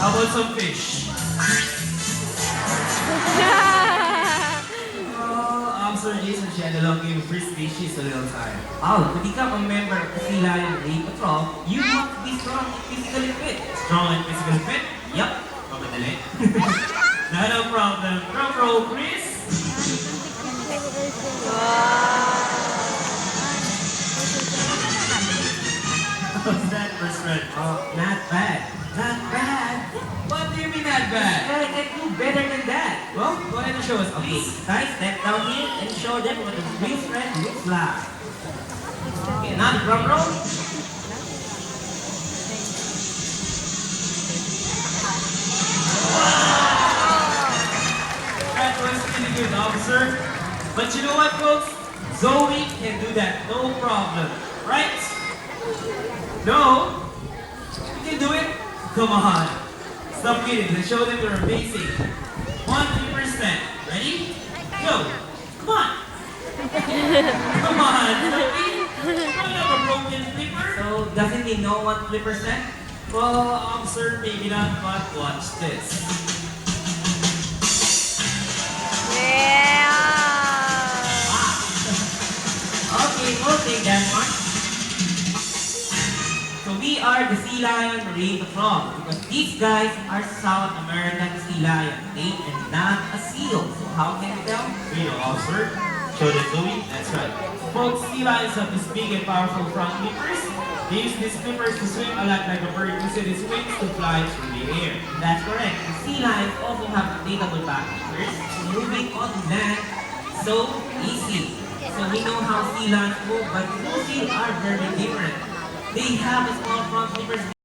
How about some fish? Officer Jason Shenalong gave a free species a little time. Oh, to become a member of the Sea Lion Marine Patrol, you must be strong and physically fit. Strong and physical fit? Yup. Pamadali. Not a problem. Drum roll, Chris. How's that first friend? Oh, not bad. Not bad. What do you mean not bad? I can do better than that. Well, go ahead and show us, Okay, please. guys, step down here and show them what a real friend looks like. Okay, now the drum roll. That was really good, officer. But you know what, folks? Zoe can do that, no problem. Right? No? You can do it? Come on. Stop kidding. Let's show them you're amazing. 100%. Ready? Go. Come on. Come on. Zoe. Don't have a broken flipper. So, doesn't he know what flippers said? Well, officer, maybe not, but watch this. Okay, we'll take that one. So we are the Sea Lion Marine Patrol because these guys are South American sea lion. They are not a seal. So how can you tell? You know, officer. Show them, Zoe. That's right. Folks, sea lions have this big and powerful front flippers. They use these flippers to swim a lot like a bird using its wings to fly through the air. That's correct. The sea lions also have inflatable back flippers. So moving on land so easy. So we know how sea lions move, but blue seals are very different. They have a small front flippers